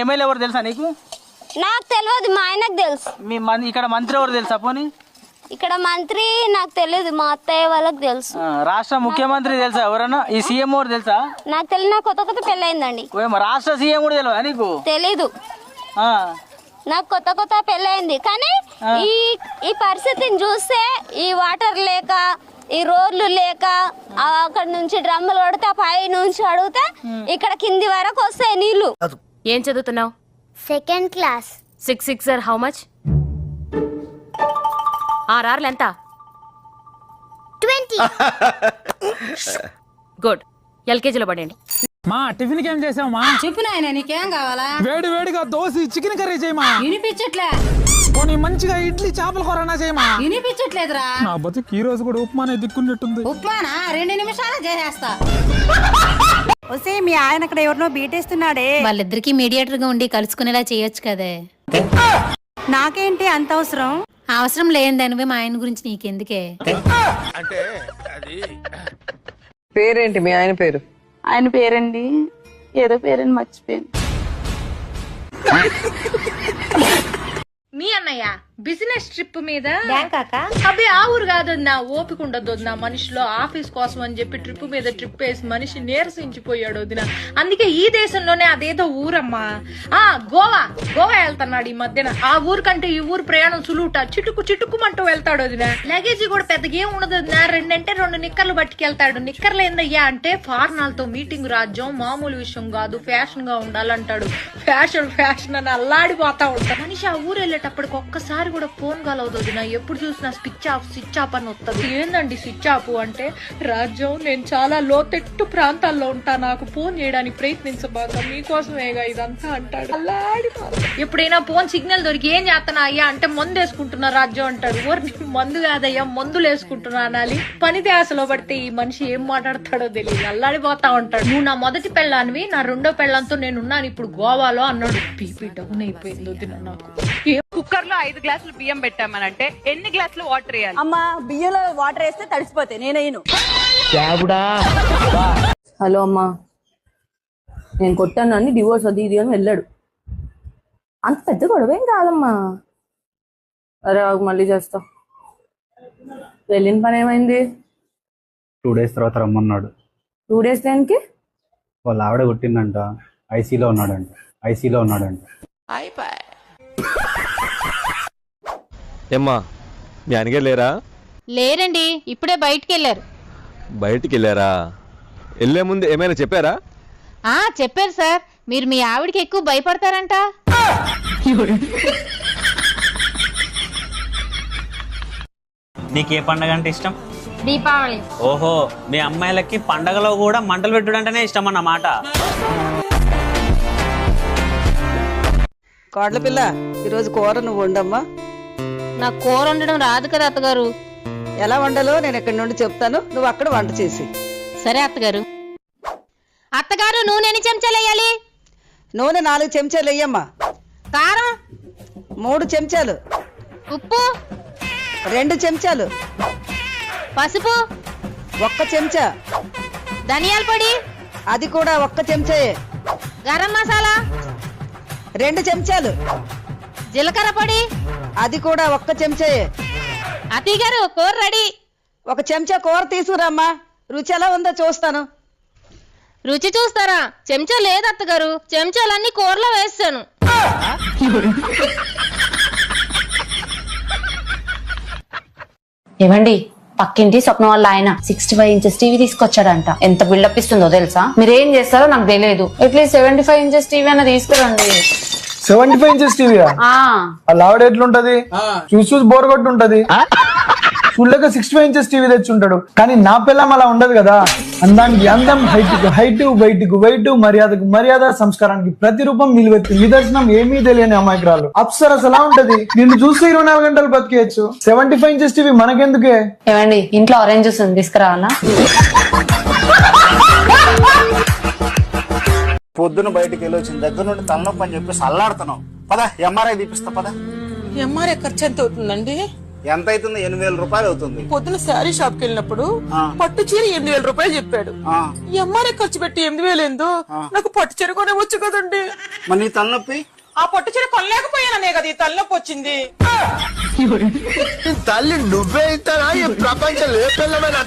MLA ఎవరు తెలుసా నీకు? నాకు తెలియదు, మా ఆయనకు తెలుసు. మీ ఇక్కడ మంత్రి ఎవరు తెలుసా? పోనీ ఇక్కడ మంత్రి నాకు తెలియదు, మా అత్తయ్య వాళ్ళకి తెలుసు. రాష్ట్ర ముఖ్యమంత్రి తెలుసా ఎవరన్నా? ఈ సీఎం ఎవరు తెలుసా? నాకు తెలియదు, నాకు కొత్త పెళ్ళయిందండి. రాష్ట్ర సీఎం కూడా తెలియదా నీకు? తెలీదు, నాకు కొత్త పెళ్ళయింది. కానీ ఈ పరిస్థితిని చూస్తే ఈ వాటర్ లేక, ఈ రోడ్లు లేక, అక్కడ నుంచి డ్రమ్ములు కొడితే పై నుంచి అడిగితే ఇక్కడ కింది వరకు వస్తాయి నీళ్లు. ఏం చదువుతున్నావు? Second class. 6 6 how much? 6 ఎంత? 20. గుడ్. ఎల్కేజీలో పడండి. మా టిఫిన్ కి ఏం చేసావు మా? చెప్పు నాయన, నీకేం కావాలా? వేడి వేడిగా దోశ చికెన్ కర్రీ చేయమా. వినిపించట్లే. పోనీ మంచిగా ఇడ్లీ చేపల కూరనా చేయమా. వినిపించట్లేదురా. నా బతుకు ఈ రోజు కూడా ఉప్మానే దిక్కున్నట్టుంది. ఉప్మానా? 2 నిమిషాలు చేసేస్తా. వస్తే మీ ఆయన అక్కడ ఎవరినో బీటేస్తున్నాడే. వాళ్ళిద్దరికి మీడియేటర్ గా ఉండి కలుసుకునేలా చేయొచ్చు కదే. నాకేంటి అంత అవసరం? అవసరం లేనిదానివే మా ఆయన గురించి నీకెందుకే? అంటే అది పేరేంటి మీ ఆయన పేరు? ఆయన పేరండి ఏదో పేరని మర్చిపోయాను. మీ అన్నయ్య బిజినెస్ ట్రిప్ మీద అబ్బే ఆ ఊరు కాదన్నా, ఓపిక ఉండదు వదిన మనిషిలో. ఆఫీస్ కోసం అని చెప్పి ట్రిప్ మీద ట్రిప్ వేసి మనిషి నీరసించిపోయాడు వదిన. అందుకే ఈ దేశంలోనే అదేదో ఊరమ్మా, గోవా వెళ్తున్నాడు ఈ మధ్యన. ఆ ఊరు కంటే ఈ ఊరు ప్రయాణం సులువుట. చిటుకుమంటూ వెళ్తాడు వదిన. లగేజ్ కూడా పెద్దగా ఏం ఉండదు వదిన. 2 నిక్కర్లు పట్టుకెళ్తాడు. నిక్కర్లు ఏందయ్యా అంటే ఫార్నాలతో మీటింగ్ రాజ్యం, మామూలు విషయం కాదు, ఫ్యాషన్ గా ఉండాలంటాడు. ఫ్యాషన్ అని అల్లాడిపోతా ఉంటాడు మనిషి. ఆ ఊరు వెళ్ళేటప్పటికి ఒక్కసారి కూడా ఫోన్ కాల్ అవుతుంది నా. ఎప్పుడు చూసినా స్విచ్ ఆఫ్ అని వస్తుంది. ఏందండి స్విచ్ ఆఫ్ అంటే? రాజ్యం, నేను చాలా లోతెట్టు ప్రాంతాల్లో ఉంటా, నాకు ఫోన్ చేయడానికి ప్రయత్నించబాక, మీకోసమేగా ఇదంతా అంటాడు. ఎప్పుడైనా ఫోన్ సిగ్నల్ దొరికి ఏం చేస్తానా అయ్యా అంటే మందు వేసుకుంటున్నా రాజ్యం అంటాడు. మందు కాదయ్యా, మందులు వేసుకుంటున్నా అనాలి. పని ధ్యాసలో పడితే ఈ మనిషి ఏం మాట్లాడతాడో తెలియదు, అల్లాడిపోతా ఉంటాడు. నువ్వు నా మొదటి పెళ్ళానివి, నా 2వ పెళ్ళంతో నేనున్నాను ఇప్పుడు గోవాలో అన్నాడు. పీపీ డౌన్ అయిపోయింది వదిన నాకు. కుక్కర్ లో 5 గ్లాసులు బియ్యం పెట్టామనంటే ఎన్ని గ్లాసులు వాటర్ వేయాలి? అమ్మా, బియ్యంలో వాటర్ వేస్తే తడిసిపోతాయి. నేనయ్యను. హలో అమ్మా, నేను కొట్టాను అని డివోర్స్ అది ఇది అని వెళ్ళాడు. అంత పెద్ద గొడవ ఏం కాదమ్మా. అరే మళ్ళీ చేస్తా. వెళ్ళిన పని ఏమైంది? 2 days తర్వాత రమ్మన్నాడు. 2 days దేనికి? వాళ్ళ ఆవిడ కొట్టిందంట, ఐసీలో ఉన్నాడంట. ఏమ్మా మీ ఆయనగే లేరా? లేరండి, ఇప్పుడే బయటికి వెళ్ళారు. బయటికి వెళ్ళారా? వెళ్ళే ముందు ఏమైనా చెప్పారా? చెప్పారు సార్, మీరు మీ ఆవిడకి ఎక్కువ భయపడతారంట. నీకే పండగ అంటే ఇష్టం? దీపావళి. ఓహో, మీ అమ్మాయిలకి పండగలో కూడా మంటలు పెట్టుడు అంటేనే ఇష్టం అన్నమాట. కోడల పిల్ల, ఈరోజు కూర నువ్వు వండమ్మా. నాకు కూర వండడం రాదు కదా అత్తగారు. ఎలా వండాలో నేను ఎక్కడి నుండి చెప్తాను, నువ్వు అక్కడ వంట చేసి. సరే అత్తగారు. అత్తగారు, నూనె ఎన్ని చెంచాలు వేయాలి? నూనె 4 చెంచాలు వేయమ్మా. కారం 3 చెంచాలు. ఉప్పు 2 చెంచాలు. పసుపు 1 చెంచా. ధనియాల పొడి అది కూడా 1 చెంచాయే. గరం మసాలా 2 చెంచాలు. జీలకర్ర పొడి అది కూడా 1 చెంచాయే. అత్తయ్య గారు, కూర రెడీ. 1 చెంచా కూర తీసుకురామ్మా. రుచి ఎలా ఉందో చూస్తాను. రుచి చూస్తారా? చెంచా లేదు అత్తగారు, చెంచాలన్నీ కూరలో వేస్తాను. ఏమండి, పక్కింటి స్వప్న వాళ్ళ ఆయన 65 inches టీవీ తీసుకొచ్చాడంట. ఎంత బిల్డప్ ఇస్తుందో తెలుసా? మీరేం చేస్తారో నాకు తెలియదు. అట్లీస్ట్ 75 inches టీవీ అన్న తీసుకురండి. 75 inches టీవీ? అలా ఆవిడ ఎట్లుంటది? చూసి బోర్ కొట్టు ఉంటది. చూడలేక 65 inches టీవీ తెచ్చి ఉంటాడు. కానీ నా పిల్లం అలా ఉండదు కదా. అందానికి అందం, హైట్, వెయిట్, మర్యాదకు మర్యాద, సంస్కారానికి ప్రతిరూపం, నిదర్శనం ఏమీ తెలియని అమాయకురాలు అప్సరస్ ఎలా ఉంటది. నిన్ను చూస్తే 24 గంటలు బతికేయచ్చు. 75 inches టీవీ మనకెందుకే? ఏమండి, ఇంట్లో ఆరెంజ్ జ్యూస్ తీసుకురావాలా? పొద్దున బయటికి వెళ్ళి వచ్చిన దగ్గర నుండి తలనొప్పి అని చెప్పేసి అల్లాడుతున్నావు. పద ఎంఆర్ఐ తీపిస్తా. పద. ఎంఆర్ఐ ఖర్చు ఎంత అవుతుందండి? ఎంత అవుతుంది? 8,000 రూపాయలు అవుతుంది. పొద్దున శారీ షాప్ కి వెళ్ళినప్పుడు పట్టు చీర 8,000 రూపాయలు చెప్పాడు. ఈ అమ్మాయి ఖర్చు పెట్టి 8,000 ఏందో, నాకు పట్టు చీర కొనేవచ్చు కదండి. మరి నీ తలనొప్పి? ఆ పట్టు చీర కొనలేకపోయాననే కదా ఈ తలనొప్పి వచ్చింది. తల్లి నువ్వే ఇస్తానా? ప్రపంచం ఏ పిల్లమైన